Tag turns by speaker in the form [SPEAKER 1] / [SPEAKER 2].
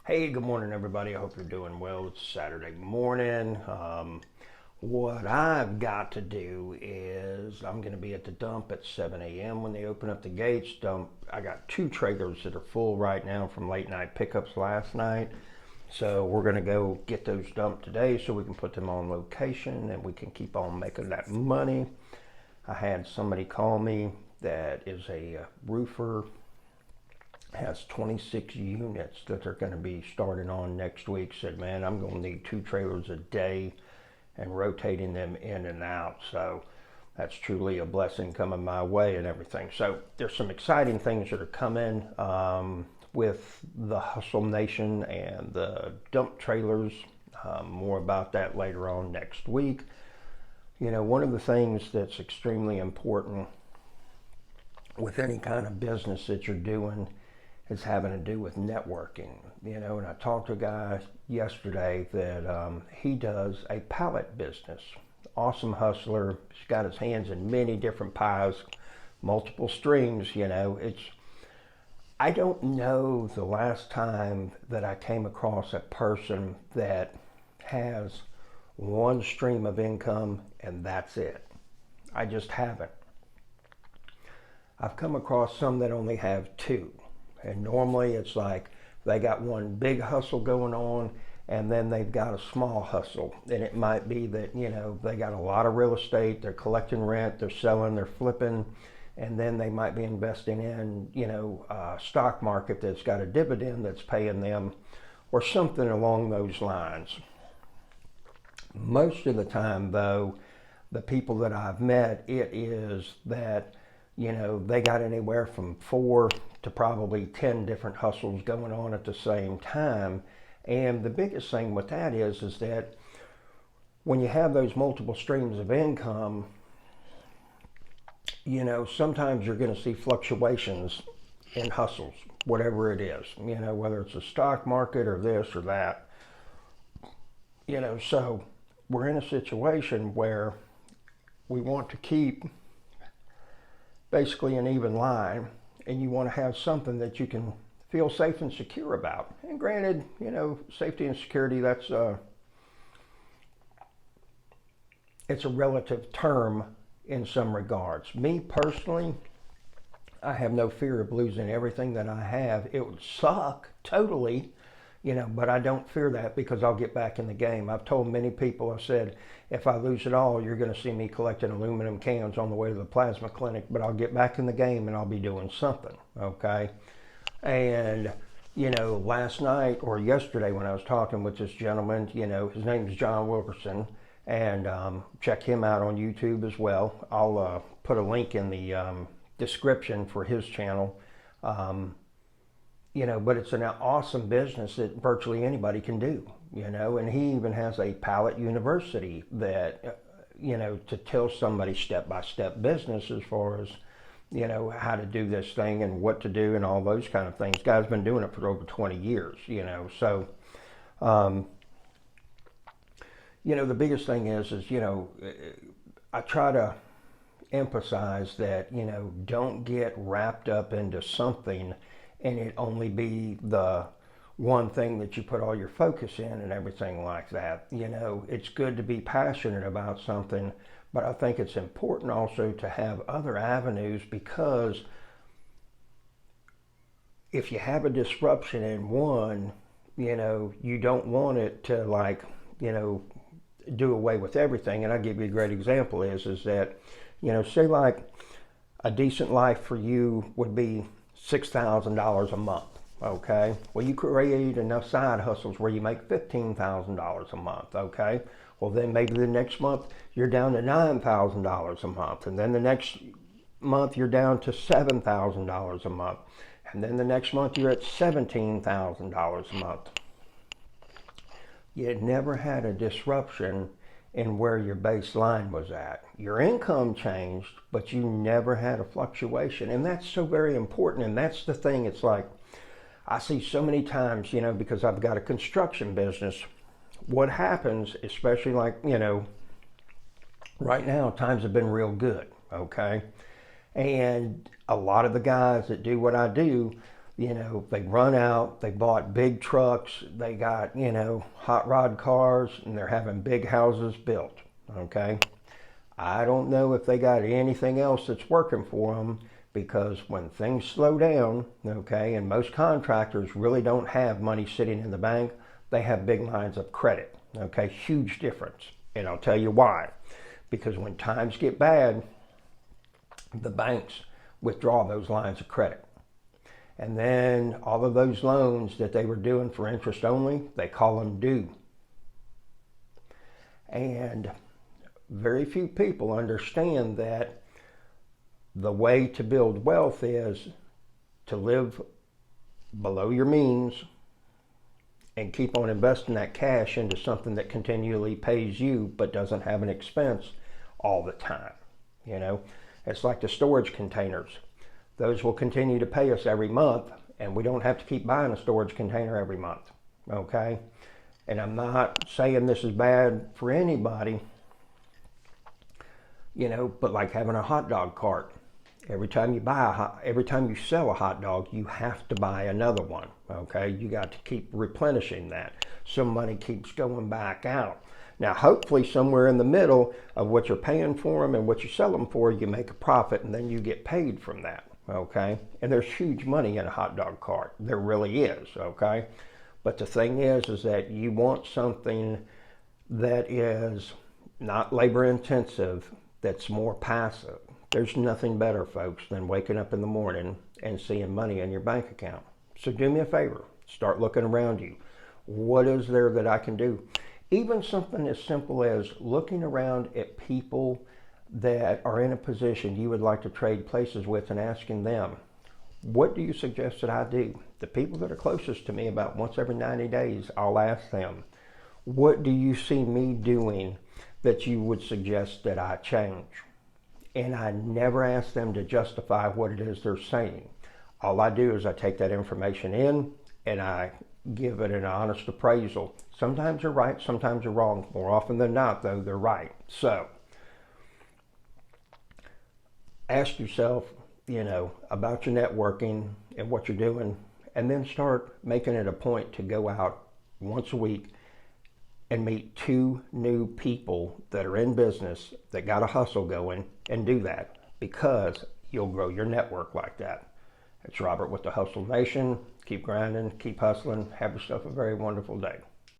[SPEAKER 1] Hey, good morning, everybody. I hope you're doing well. It's Saturday morning. What I've got to do is I'm going to be at the dump at 7 a.m. when they open up the gates. I got two trailers that are full right now from late night pickups last night. So we're going to go get those dumped today so we can put them on location and we can keep on making that money. I had somebody call me that is a roofer, has 26 units that they're going to be starting on next week. Said, man, I'm going to need two trailers a day and rotating them in and out. So that's truly a blessing coming my way and everything. So there's some exciting things that are coming with the Hustle Nation and the dump trailers. More about that later on next week. You know, one of the things that's extremely important with any kind of business that you're doing is having to do with networking. You know, and I talked to a guy yesterday that he does a pallet business. Awesome hustler. He's got his hands in many different pies, multiple streams. You know, I don't know the last time that I came across a person that has one stream of income and that's it. I just haven't. I've come across some that only have two. And normally it's like they got one big hustle going on and then they've got a small hustle. And it might be that, you know, they got a lot of real estate, they're collecting rent, they're selling, they're flipping, and then they might be investing in, you know, a stock market that's got a dividend that's paying them or something along those lines. Most of the time, though, the people that I've met, it is that, you know, they got anywhere from 4 to probably 10 different hustles going on at the same time. And the biggest thing with that is that when you have those multiple streams of income, you know, sometimes you're going to see fluctuations in hustles, whatever it is, you know, whether it's a stock market or this or that, you know. So we're in a situation where we want to keep basically an even line, and you want to have something that you can feel safe and secure about. And granted, you know, safety and security, it's a relative term in some regards. Me personally, I have no fear of losing everything that I have. It would suck totally, you know, but I don't fear that because I'll get back in the game. I've told many people, I said, if I lose it all, you're going to see me collecting aluminum cans on the way to the plasma clinic, but I'll get back in the game and I'll be doing something, okay? And, you know, last night or yesterday when I was talking with this gentleman, you know, his name's John Wilkerson, and check him out on YouTube as well. I'll put a link in the description for his channel. You know, but it's an awesome business that virtually anybody can do, you know, and he even has a pallet university that, you know, to tell somebody step-by-step business as far as, you know, how to do this thing and what to do and all those kind of things. Guy's been doing it for over 20 years, you know. So, you know, the biggest thing is, you know, I try to emphasize that, you know, don't get wrapped up into something and it only be the one thing that you put all your focus in and everything like that. You know, it's good to be passionate about something, but I think it's important also to have other avenues, because if you have a disruption in one, you know, you don't want it to, like, you know, do away with everything. And I'll give you a great example is that, you know, say like a decent life for you would be $6,000 a month. Okay. Well, you create enough side hustles where you make $15,000 a month. Okay. Well, then maybe the next month you're down to $9,000 a month, and then the next month you're down to $7,000 a month, and then the next month you're at $17,000 a month. You never had a disruption in where your baseline was at. Your income changed, but you never had a fluctuation. And that's so very important. And that's the thing. It's like, I see so many times, you know, because I've got a construction business, what happens, especially like, you know, right now, times have been real good, okay? And a lot of the guys that do what I do, They run out, they bought big trucks, they got, hot rod cars, and they're having big houses built, okay? I don't know if they got anything else that's working for them, because when things slow down, okay, and most contractors really don't have money sitting in the bank, they have big lines of credit, okay? Huge difference. And I'll tell you why. Because when times get bad, the banks withdraw those lines of credit. And then all of those loans that they were doing for interest only, they call them due. And very few people understand that the way to build wealth is to live below your means and keep on investing that cash into something that continually pays you but doesn't have an expense all the time. It's like the storage containers. Those will continue to pay us every month, and we don't have to keep buying a storage container every month, okay? And I'm not saying this is bad for anybody, but like having a hot dog cart. Every time you sell a hot dog, you have to buy another one, okay? You got to keep replenishing that, so money keeps going back out. Now, hopefully somewhere in the middle of what you're paying for them and what you sell them for, you make a profit, and then you get paid from that. Okay, and there's huge money in a hot dog cart. There really is, okay? But the thing is that you want something that is not labor intensive, that's more passive. There's nothing better, folks, than waking up in the morning and seeing money in your bank account. So do me a favor, start looking around you. What is there that I can do? Even something as simple as looking around at people that are in a position you would like to trade places with and asking them, what do you suggest that I do? The people that are closest to me, about once every 90 days, I'll ask them, what do you see me doing that you would suggest that I change? And I never ask them to justify what it is they're saying. All I do is I take that information in and I give it an honest appraisal. Sometimes they're right, sometimes they're wrong. More often than not, though, they're right. So ask yourself, about your networking and what you're doing, and then start making it a point to go out once a week and meet 2 new people that are in business that got a hustle going, and do that, because you'll grow your network like that. It's Robert with the Hustle Nation. Keep grinding, keep hustling. Have yourself a very wonderful day.